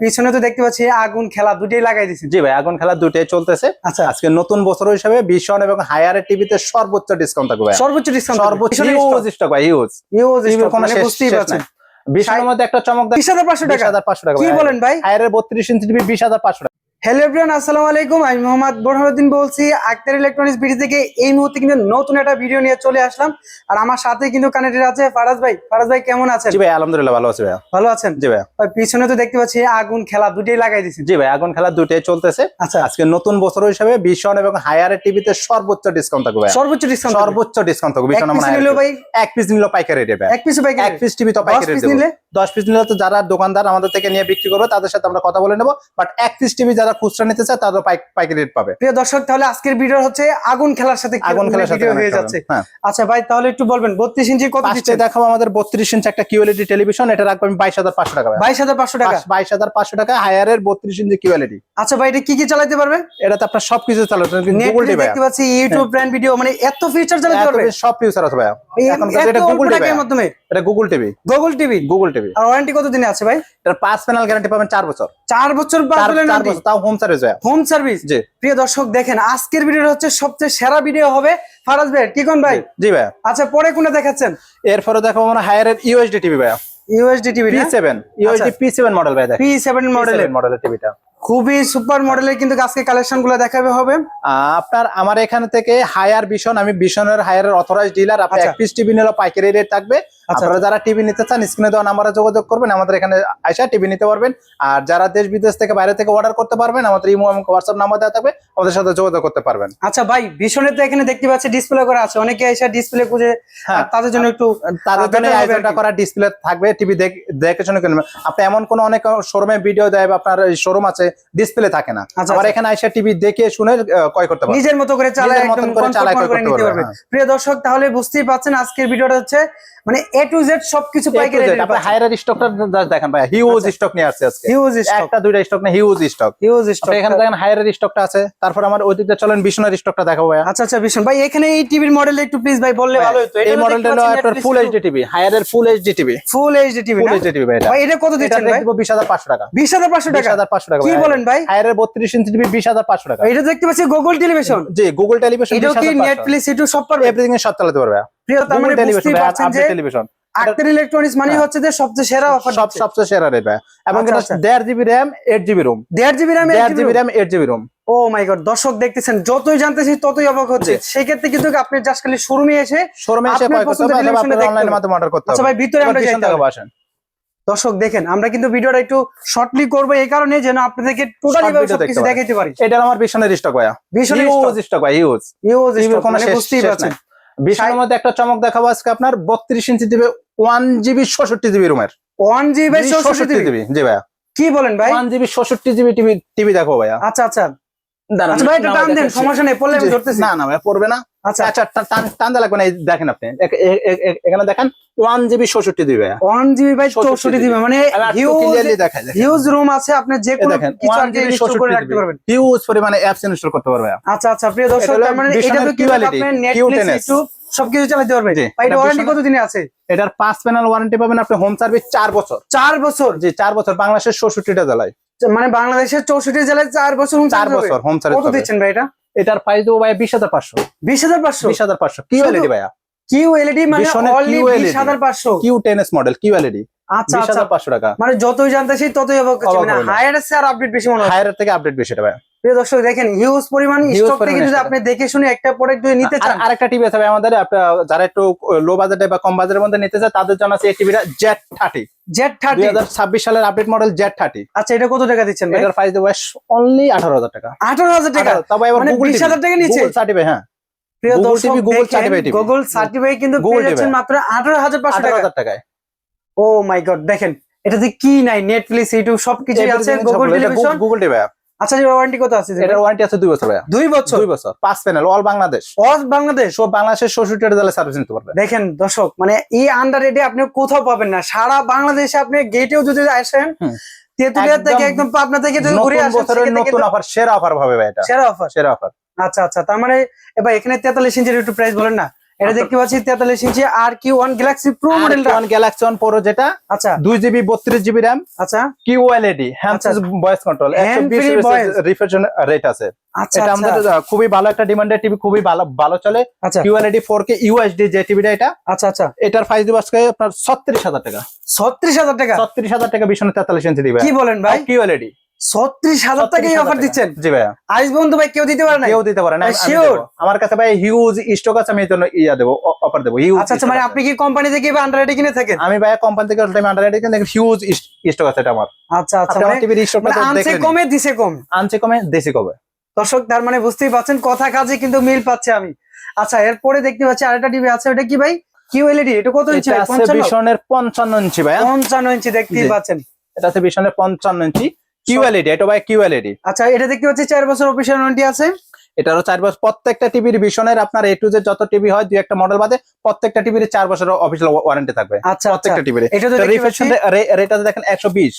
পিছনে তো দেখতে পাচ্ছি আগুন খেলা দুটোই লাগাই দিয়েছেন। জি ভাই, আগুন খেলা দুটোই চলতেছে। আচ্ছা, আজকে নতুন বছর হিসেবে ভীষণ এবং হায়ার টিভিতে সর্বোচ্চ ডিসকাউন্ট থাকবে ভাই। সর্বোচ্চ ডিসকাউন্ট, সর্বোচ্চ হিউজ স্টক ভাই, হিউজ স্টক, কোনো মানে শেষ বুঝতেই পারছেন। নাই। ভীষণের মধ্যে একটা চমক 20,500 টাকা। 20,500 টাকা কি বলেন ভাই? হায়ারের 32 ইঞ্চি টিভি 20,500 টাকা। হ্যালো এভরিওয়ান, আসসালামু আলাইকুম। আমি মোহাম্মদ বোরহানুদ্দিন বলছি আক্তার ইলেকট্রনিক্স বিডি থেকে। এই মুহূর্তে কিন্তু নতুন একটা ভিডিও নিয়ে চলে আসলাম, আর আমার সাথে কিন্তু কানেক্টেড আছে ফারাজ ভাই। ফারাজ ভাই কেমন আছেন? জি ভাই, আলহামদুলিল্লাহ ভালো আছি ভাই। ভালো আছেন? জি ভাই। পিছনে তো দেখতে পাচ্ছি আগুন খেলা দুটোই লাগাই দিয়েছেন। জি ভাই, আগুন খেলা দুটোই চলতেছে। আচ্ছা, আজকে নতুন বছর হিসেবে ভীষণ এবং হায়ার টিভিতে সর্বোচ্চ ডিসকাউন্ট থাকবে ভাই। সর্বোচ্চ ডিসকাউন্ট, সর্বোচ্চ ডিসকাউন্ট থাকবে ভীষণ মানে নিলো ভাই। এক পিস নিলো পাইকারি রেটে ভাই। এক পিস পাইকারি, এক পিস টিভি তো পাইকারি রেটে নিলে 10 পিস নিলে তো যারা দোকানদার আমাদের থেকে নিয়ে বিক্রি করবে তাদের সাথে আমরা কথা বলে নেব, বাট এক পিস টিভি যারা খুচরা নিতে চায় তাদের পাইকারি রেট পাবে। প্রিয় দর্শক, তাহলে আজকের ভিডিও হচ্ছে আগুন খেলার সাথে আগুন খেলার সাথে হয়ে যাচ্ছে। হ্যাঁ। আচ্ছা ভাই, তাহলে একটু বলবেন 32 ইঞ্চি কত দিচ্ছেন? দেখাবো আমাদের 32 ইঞ্চি একটা কিউএলইডি টেলিভিশন, এটা রাখবো আমি 22,500 টাকা। 22,500 টাকা। 22,500 টাকা হায়ারের 32 ইঞ্চি কিউএলইডি। আচ্ছা ভাই, এটা কি কি চালাতে পারবে? এটাতে আপনার সবকিছু চালাতে পারবেন, গুগল টিভি দেখতে পাচ্ছি, ইউটিউব প্রাইম ভিডিও, মানে এত ফিচার চালাতে পারবে, সব ফিচার আছে ভাই। এখন এটা গুগল টিভি এর মাধ্যমে, এটা গুগল টিভি। Google TV. আর ওয়ারেন্টি কত দিনে আছে ভাই? এটা 5 প্যানেল গ্যারান্টি পাবেন 4 বছর। 4 বছর 4 বছর, তাও হোম সার্ভিস ভাই। Home service. জি। প্রিয় দর্শক দেখেন, আজকের ভিডিওটা হচ্ছে সবচেয়ে সেরা ভিডিও হবে ফারাজ ভাই, কি কোন ভাই? জি ভাই। আচ্ছা, পরে কোনটা দেখাচ্ছেন? এরপরে দেখাবো আমরা হায়ারের ইউএসডি টিভি ভাই। USD TV P7 USD P7 model ভাই। দেখেন P7 মডেলের টিভিটা খুবই সুপার মডেলের, কিন্তু আজকে কালেকশন গুলো দেখাবে হবে আপনার আমার এখান থেকে হায়ার ভিশন, আমি ভিশনের হায়ারের অথরাইজ ডিলার। আপনি এক পিস টিভি নিলে পাইকারি রেট থাকবে। আপনারা যারা টিভি নিতে চান স্ক্রিনে দেওয়া নাম্বারে যোগাযোগ করবেন, আমাদের এখানে আইসা টিভি নিতে পারবেন। আর যারা দেশ বিদেশ থেকে বাইরে থেকে অর্ডার করতে পারবেন, আমাদের ইমো এবং হোয়াটসঅ্যাপ নাম্বার দেওয়া থাকবে, আমাদের সাথে যোগাযোগ করতে পারবেন। আচ্ছা ভাই, ভিশনে তো এখানে দেখতে পাচ্ছি ডিসপ্লে করা আছে, অনেকে এসে ডিসপ্লে খুঁজে, তাদের জন্য একটু তাদের জন্য আয়োজনটা করা ডিসপ্লে থাকবে, টিভি দেখে শুনে কিনবেন। আপনি এমন কোন অনেক শোরুমে ভিডিও দেয় বা আপনার শোরুম আছে ডিসপ্লে থাকে না, আমার এখানে আইসা টিভি দেখে শুনে ক্রয় করতে পারবেন, নিজের মতো করে চালায় একদম কনফার্ম করে নিতে পারবেন। প্রিয় দর্শক, তাহলে বুঝতেই পাচ্ছেন আজকের ভিডিওটা হচ্ছে মানে A to Z সবকিছু পাইকারি রেটে। আপনি হায়ার স্টকটা দেখেন ভাই, হিউজ স্টক নিয়ে আসছে আজকে। হিউজ স্টক, একটা দুইটা স্টক না, হিউজ স্টক। এখানে দেখেন হায়ার স্টকটা আছে। তারপর আমার ওইদিকে চলেন বিশনের স্টকটা দেখাবো ভাই। আচ্ছা আচ্ছা, বিশন ভাই, এখানে এই টিভির মডেল একটু প্লিজ ভাই বললে ভালো হতো। এই মডেলটা হলো আপনার ফুল এইচডি টিভি, হায়ারের full HD TV. Full HD TV ভাই। ভাই এটা কত দিচ্ছেন ভাই? 20,500 টাকা। 20,500 টাকা। 20,500 টাকা। কি বলেন ভাই? হায়ারের 32 ইঞ্চি টিভি 20,500 টাকা। এটা দেখতে পাচ্ছি গুগল টেলিভিশন। জি, গুগল টেলিভিশন। এটা কি নেটফ্লিক্স ইউটিউব সব পারবে? এভরিথিং এ সব চালাতে পারবে। প্রিয় তার মানে বুঝতেই পারছেন যে টেলিভিশন আক্তার ইলেকট্রনিক্স মানে হচ্ছে যে সবচেয়ে সেরা অফার, সবচেয়ে সেরা রেট ভাই। এবং 1.5 GB RAM 8 GB ROM। 1.5 GB RAM 8 GB ROM। ও মাই গড, দর্শক দেখতেছেন, যতই জানতেছি ততই অবাক হচ্ছে। সেই ক্ষেত্রে কিন্তু আপনি জাস্ট খালি শোরুমে এসে ক্রয় করতে পারবেন, অথবা আপনি অনলাইনের মাধ্যমে অর্ডার করতে পারবেন। আচ্ছা ভাই, ভিতরে আমরা যাইতে হবে। দর্শক দেখেন, আমরা কিন্তু ভিডিওটা একটু শর্টলি করব এই কারণে যেন আপনাদেরকে টোটালি ভাবে সবকিছু দেখাইতে পারি। এটা আমার ভিশনের স্টক ভাই। ভিশনের স্টক ভাই, হিউজ স্টক, কোনো বুঝতেই পারছেন। ভিশনের মধ্যে একটা চমক দেখাবো আজকে আপনার 32 ইঞ্চি টিভি 1 GB 66 GB রুমের। 1 GB 66 GB। জি ভাই। কি বলেন ভাই? 1 GB 66 GB টিভি দেখো ভাই। আচ্ছা আচ্ছা, আচ্ছা ভাই, এটা টান দেন, সমস্যা নেই, পড়লে আমি ধরতেছি। না না ভাই, পড়বে না। আচ্ছা আচ্ছা, টান দা লাগবে না। দেখেন আপনি এখানে দেখেন 1 GB 66 GB ভাই। 1 GB ভাই 64 GB, মানে হিউজ রুম আছে, আপনি যে কোনো কিছু ইনস্টল করে রাখতে পারবেন। হিউজ পরিমাণে অ্যাপস ইনস্টল করতে পারবেন। আচ্ছা আচ্ছা, প্রিয় দর্শক, তার মানে এটা তো কি আপনি নেটফ্লিক্স ইউটিউব সবকিছু চালাতে পারবেন। ভাই এটা ওয়ারেন্টি কত দিনে আছে? এটার 5 প্যানেল ওয়ারেন্টি পাবেন আপনি, হোম সার্ভিস 4 বছর। 4 বছর? জি, 4 বছর। বাংলাদেশের 66টা জেলায়, মানে বাংলাদেশের 64 জেলায় 4 বছর হোম সার্ভিস। কত দিচ্ছেন ভাই এটা? এটার প্রাইস দেবো ভাই 20,500। 20,500? 20,500 কিউএলইডি ভাইয়া। কিউএলইডি মানে অনলি 20,500। Q10s model QLED. আচ্ছা আচ্ছা, 20,500 টাকা। মানে যতই জানতেছি ততই অবাক হচ্ছি, মানে হায়ার এর আর আপডেট বেশি মনে হয়। হায়ার থেকে আপডেট বেশি এটা ভাই। প্রিয় দর্শক দেখেন, হিউজ পরিমাণ স্টক থেকে যদি আপনি দেখে শুনে একটা প্রোডাক্ট যদি নিতে চান। আরেকটা টিভি আছে ভাই আমাদের, যারা একটু লো বাজেটে বা কম বাজেটের মধ্যে নিতে চায় তাদের জন্য আছে এই টিভিটা Z30। 2026 সালের আপডেট মডেল Z30। আচ্ছা, এটা কত টাকা দিচ্ছেন ভাই? এটার প্রাইস দেবো অনলি 18,000 টাকা। 18,000 টাকা? তবে এবার মানে 20,000 টাকা নিচে গুগল সার্টিফাই। হ্যাঁ, প্রিয় দর্শক, Google certify TV, Google certify কিন্তু পেয়ে যাচ্ছেন মাত্র 18,500 টাকায়। ও মাই গড, দেখেন এটাতে কি নাই, নেটফ্লিক্স ইউটিউব সবকিছু আছে, গুগল টেলিভিশন, গুগল টিভি। আচ্ছা, এর ওয়ারেন্টি কত আছে? এটার ওয়ারেন্টি আছে 2 বছর ভাই। 2 বছর? 2 বছর, 5 প্যানেল, অল বাংলাদেশ। সব বাংলাদেশের 66টা জেলায় সার্ভিস নিতে পারবে। দেখেন দর্শক, মানে এই আন্ডার রেটে আপনি কোথাও পাবেন না। সারা বাংলাদেশে আপনি গেটেও যদি আসেন, তেতুলিয়া থেকে একদম পাবনা থেকে যদি ঘুরে আসেন, বছরের নতুন অফার, সেরা অফার হবে ভাই। এটা সেরা অফার। সেরা অফার। আচ্ছা আচ্ছা, তার মানে এবার এখানে 43 ইঞ্চির একটু প্রাইস বলেন না। এটা দেখতে পাচ্ছি 43 ইঞ্চি RQ1 Galaxy Pro মডেলটা, Galaxy 1 Pro যেটা, আচ্ছা 2GB 32GB RAM, আচ্ছা QLED hand voice control, 120 refresh rate আছে। আচ্ছা এটা আমাদের খুবই ভালো একটা ডিমান্ডেড টিভি, খুবই ভালো চলে। আচ্ছা QLED 4K UHD যে টিভিটা, এটা আচ্ছা আচ্ছা এটার প্রাইস দিব আজকে আপনার 36000 টাকা। 36000 টাকা? 36000 টাকা বিশনে 43 ইঞ্চি দিবে। কি বলেন ভাই, QLED 36000 টাকায় অফার দিচ্ছেন? জি ভাইয়া। আইস বন্ধু ভাই কেউ দিতে পারে না? কেউ দিতে পারে না, আমি শিওর। দেব। আমার কাছে ভাই হিউজ স্টক আছে, আমি এর জন্য দেব, অফার দেব হিউজ। আচ্ছা আচ্ছা, মানে আপনি কি কোম্পানি থেকে বা আন্ডাররাইটে কিনে থাকেন? আমি ভাই কোম্পানি থেকে টাইম আন্ডাররাইটে কিনে, হিউজ স্টক আছে এটা আমার। আচ্ছা আচ্ছা, মানে টিভির স্টকটা আনছে দেখেন, কমে দিছে কম, আনছে কমে দেশি কবে। দর্শক তার মানে বুঝতেই পাচ্ছেন, কথা কাজে কিন্তু মিল পাচ্ছে আমি। আচ্ছা এরপরে দেখতে পাচ্ছি আরেকটা টিভি আছে, ওটা কি ভাই? QLED, এটা কত ইঞ্চি? এটা আছে বিশনের 55 ইঞ্চি ভাই। 55 ইঞ্চি দেখতেই পাচ্ছেন, এটা আছে বিশনের 55 ইঞ্চি QLED, এটা ভাই QLED। আচ্ছা এটা দেখতে পাচ্ছি 4 বছর অফিসিয়াল ওয়ারেন্টি আছে। এটারও 4 বছর। প্রত্যেকটা টিভির বিশনের আপনার A to Z যত টিভি হয়, দুই একটা মডেল বাদে প্রত্যেকটা টিভির 4 বছরের অফিসিয়াল ওয়ারেন্টি থাকবে। আচ্ছা প্রত্যেকটা টিভির। এটা তো রিফ্রেশ রেট আছে দেখেন 120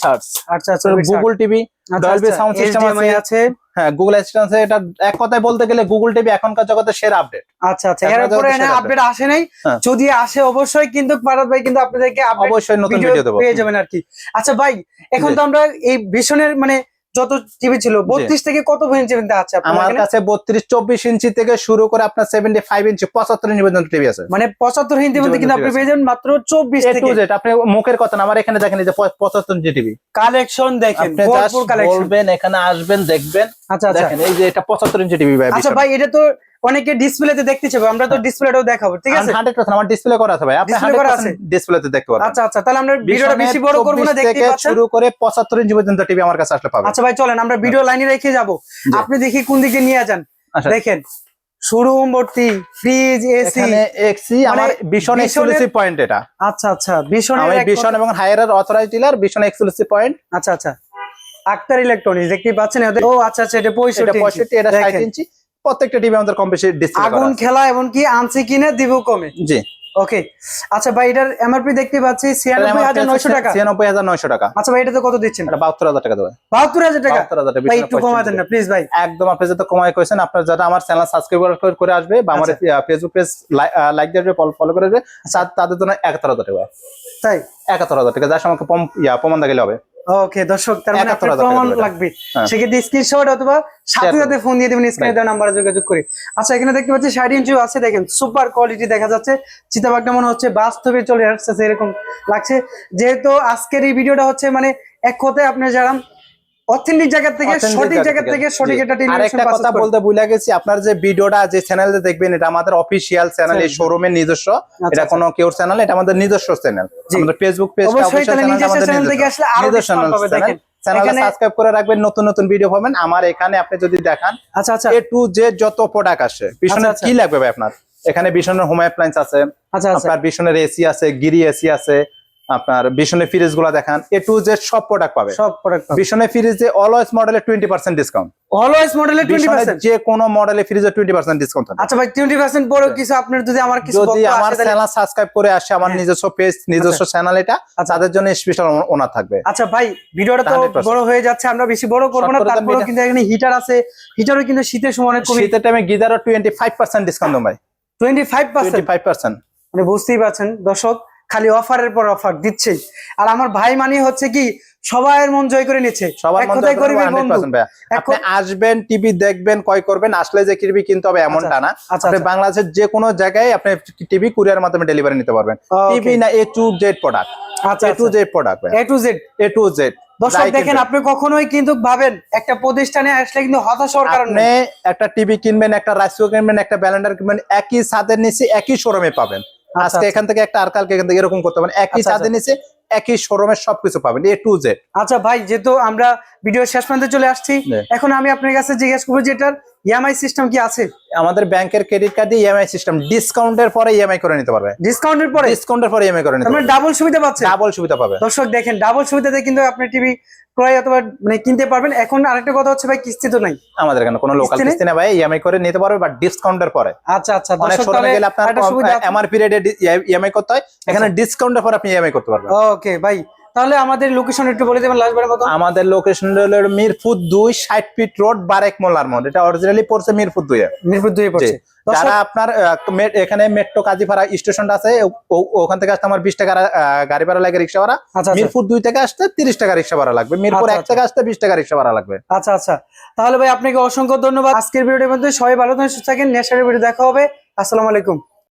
হার্টজ। আচ্ছা আচ্ছা, Google TV, Dolby sound system আছে। হ্যাঁ, গুগল অ্যাসিস্ট্যান্ট আছে। এটা এক কথায় বলতে গেলে গুগল টিভি এখনকার জগতের সেরা আপডেট। আচ্ছা আচ্ছা, এরপরে আপডেট আসে নাই, যদি আসে অবশ্যই কিন্তু ফারাদ ভাই কিন্তু আপনাদেরকে অবশ্যই নতুন ভিডিও দেব, পেয়ে যাবেন আর কি। আচ্ছা ভাই, এখন তো আমরা এই ভিশনের মানে যত টিভি ছিল 32 থেকে কত ইঞ্চি পর্যন্ত আছে আমার কাছে? 32 24 ইঞ্চি থেকে শুরু করে আপনার 75 ইঞ্চি 75 ইঞ্চি পর্যন্ত টিভি আছে। মানে 75 ইঞ্চি পর্যন্ত কিন্তু আপনি পেয়ে যাবেন মাত্র 24 থেকে। আপনি মুখের কথা না, আমার এখানে দেখেন এই যে 75 ইঞ্চি টিভি কালেকশন দেখেন, ভরপুর কালেকশন। বলবেন এখানে আসবেন দেখবেন। আচ্ছা আচ্ছা, দেখেন এই যে এটা 75 ইঞ্চি টিভি ভাই। আচ্ছা ভাই, এটা তো অনেকে ডিসপ্লেতে দেখতে চাবে, আমরা তো ডিসপ্লেটাও দেখাবো, ঠিক আছে? 100% আমার ডিসপ্লে করা আছে ভাই, আপনি 100% ডিসপ্লেতে দেখতে পারবেন। আচ্ছা আচ্ছা, তাহলে আমরা ভিডিওটা বেশি বড় করব না, দেখতে পাচ্ছেন শুরু করে 75 ইঞ্চি পর্যন্ত টিভি আমার কাছে আসলে পাবেন। আচ্ছা ভাই চলেন আমরা ভিডিও লাইনে রেখে যাব, আপনি দেখি কোন দিকে নিয়ে যান। দেখেন শোরুম ভর্তি ফ্রিজ, এসি, এখানে এক্সি আমার বিশন এক্সক্লুসিভ পয়েন্ট এটা। আচ্ছা আচ্ছা, বিশনের বিশন এবং হায়ারের authorized dealer, Vision exclusive point. আচ্ছা আচ্ছা, আক্তার ইলেকট্রনিক্স দেখতেই পাচ্ছেন। ও আচ্ছা আচ্ছা, এটা 65 এটা 60 ইঞ্চি। প্রত্যেকটা টিভি আমাদের কম বেশি ডিসপ্লে করা আছে। আগুন খেলা এবং কি আনছে কিনে দিব কমে। জি ওকে। আচ্ছা ভাই, এটার এমআরপি দেখতে পাচ্ছি 96900 টাকা। 96900 টাকা। আচ্ছা ভাই, এটা তো কত দিচ্ছেন? এটা 72000 টাকা দেবে। 72000 টাকা? 72000 টাকা ভাই একটু কমায় দেন না প্লিজ ভাই। একদম, আপনি যত কমায় কইছেন, আপনারা যারা আমার চ্যানেল সাবস্ক্রাইব করে আসবে বা আমার ফেসবুক পেজ লাইক দিয়ে ফলো করে দেবে, তাদের জন্য 71000 টাকা। তাই 71000 টাকা, যার আমাকে প্রমাণ দেখালে হবে। ওকে দর্শক, তার মানে আপনার প্রমাণ লাগবে, সেক্ষেত্রে স্ক্রিনশট অথবা সাথে সাথে ফোন দিয়ে দেবেন, স্ক্রিনে দেওয়া নাম্বারে যোগাযোগ করে। আচ্ছা এখানে দেখতে পাচ্ছি 60 ইঞ্চি আছে, দেখেন সুপার কোয়ালিটি দেখা যাচ্ছে, চিতাবাঘটা মনে হচ্ছে বাস্তবে চলে আসছে এরকম লাগছে। যেহেতু আজকের এই ভিডিওটা হচ্ছে মানে এক কথায় আপনি যারা অথেন্টিক জায়গা থেকে সঠিক জায়গা থেকে সঠিক একটা টেলিভিশন। আরেকটা কথা বলতে ভুলে গেছি, আপনার যে ভিডিওটা যে চ্যানেলে দেখবেন, এটা আমাদের অফিশিয়াল চ্যানেল, এই শোরুমের নিজস্ব, এটা কোনো কেউর চ্যানেল, এটা আমাদের নিজস্ব চ্যানেল। আমাদের ফেসবুক পেজ অবশ্যই তাহলে নিজস্ব চ্যানেল থেকে আসলে আরো ডিসকাউন্ট পাবে। দেখেন চ্যানেলটা সাবস্ক্রাইব করে রাখবেন, নতুন নতুন ভিডিও পাবেন। আমার এখানে আপনি যদি দেখান, আচ্ছা আচ্ছা, A to Z যত প্রোডাক্ট আসে, বিশনের কি লাগবে ভাই আপনার? এখানে বিশনের হোম অ্যাপ্লায়েন্স আছে, আচ্ছা আচ্ছা, আপনার বিশনের এসি আছে, গিরি এসি আছে, আপনার বিশনের ফ্রিজ গুলা দেখান, A to Z সব প্রোডাক্ট পাবে। সব প্রোডাক্ট পাবে। বিশনের ফ্রিজে অলওয়েজ মডেলে 20% ডিসকাউন্ট। অলওয়েজ মডেলে 20%? যে কোন মডেলে ফ্রিজে 20% ডিসকাউন্ট থাকে। আচ্ছা ভাই, 20% পরেও কিছু আপনার যদি আমার কিছু যদি আমার চ্যানেল সাবস্ক্রাইব করে আসে, আমার নিজস্ব পেজ, নিজস্ব চ্যানেল, এটা তাদের জন্য স্পেশাল ওনার থাকবে। আচ্ছা ভাই, ভিডিওটা তো বড় হয়ে যাচ্ছে, আমরা বেশি বড় করব না, তারপরেও কিন্তু এখানে হিটার আছে, হিটারও কিন্তু শীতের সময় অনেক কমে। শীতের টাইমে গিজারও 25% ডিসকাউন্ট দেব ভাই। 25%? মানে বুঝতেই পারছেন দর্শক, খালি অফারের পর অফার দিচ্ছেই। আর আমার ভাই মানে হচ্ছে কি সবার মন জয় করে নিচ্ছে, সবার মন জয় করে 100% ভাই। আপনি আসবেন, টিভি দেখবেন, ক্রয় করবেন, আসলে যে টিভি কিনতে হবে এমনটা না। আপনি বাংলাদেশের যে কোনো জায়গায় আপনি টিভি কুরিয়ার মাধ্যমে ডেলিভারি নিতে পারবেন। টিভি না A to Z প্রোডাক্ট। আচ্ছা, A to Z product, A to Z। দর্শক দেখেন, আপনি কখনোই কিন্তু ভাবেন একটা প্রতিষ্ঠানে আসলে কিন্তু হতাশ হওয়ার কারণ নেই। আপনি একটা টিভি কিনবেন, একটা রাইস কুকার কিনবেন, একটা ব্লেন্ডার কিনবেন, একই ছাদের নিচে একই শোরুমে পাবেন। আজকে এখান থেকে একটা, আর কালকে এখান থেকে এরকম করতে পারেন, একই ছাদের নিচে একই শোরুমের সবকিছু পাবেন, A to Z। আচ্ছা ভাই, যেহেতু আমরা ভিডিও শেষ পর্যন্ত চলে আসছি, এখন আমি আপনার কাছে জিজ্ঞেস করবো যে এটার ইএমআই সিস্টেম কি আছে? আমাদের ব্যাংকের ক্রেডিট কার্ড দিয়ে ইএমআই সিস্টেম, ডিসকাউন্টের পরে ইএমআই করে নিতে পারবে। ডিসকাউন্টের পরে ইএমআই করে নিতে পারবে, ডাবল সুবিধা পাচ্ছে। ডাবল সুবিধা পাবে। দর্শক দেখেন, ডাবল সুবিধাতে কিন্তু আপনি টিভি ক্রয় অথবা মানে কিনতে পারবেন। এখন আরেকটা কথা হচ্ছে ভাই, কিস্তি তো নাই আমাদের এখানে, কোনো লোকাল কিস্তি না ভাই, ইএমআই করে নিতে পারবে, বাট ডিসকাউন্টের পরে। আচ্ছা আচ্ছা, অনেক শোরুমে গেলে আপনার এমআরপি রেটে ইএমআই করতে হয়, এখানে ডিসকাউন্টের পরে আপনি ইএমআই করতে পারবেন। ওকে ভাই, তাহলে আমাদের লোকেশন একটু বলে দেবেন লাস্টবারের মতো। আমাদের লোকেশন হলো মিরপুর 2 60 ফিট রোড বারেক মোল্লার মোড়। এটা অরিজিনালি পড়ছে মিরপুর 2 এ। মিরপুর 2 এ পড়ছে। যারা আপনার এখানে মেট্রো কাজীপাড়া স্টেশনটা আছে ওখান থেকে আসতে আমার 20 টাকা গাড়ি ভাড়া লাগে, রিকশা ভাড়া। মিরপুর 2 থেকে আসতে 30 টাকা রিকশা ভাড়া লাগবে। মিরপুর 1 থেকে আসতে 20 টাকা রিকশা ভাড়া লাগবে। আচ্ছা আচ্ছা, তাহলে ভাই আপনাকে অসংখ্য ধন্যবাদ। আজকের ভিডিওর মধ্যে সবাই ভালো থাকেন, সুস্থ থাকেন। নেক্সট ভিডিও দেখা হবে। আসসালামু আলাইকুম।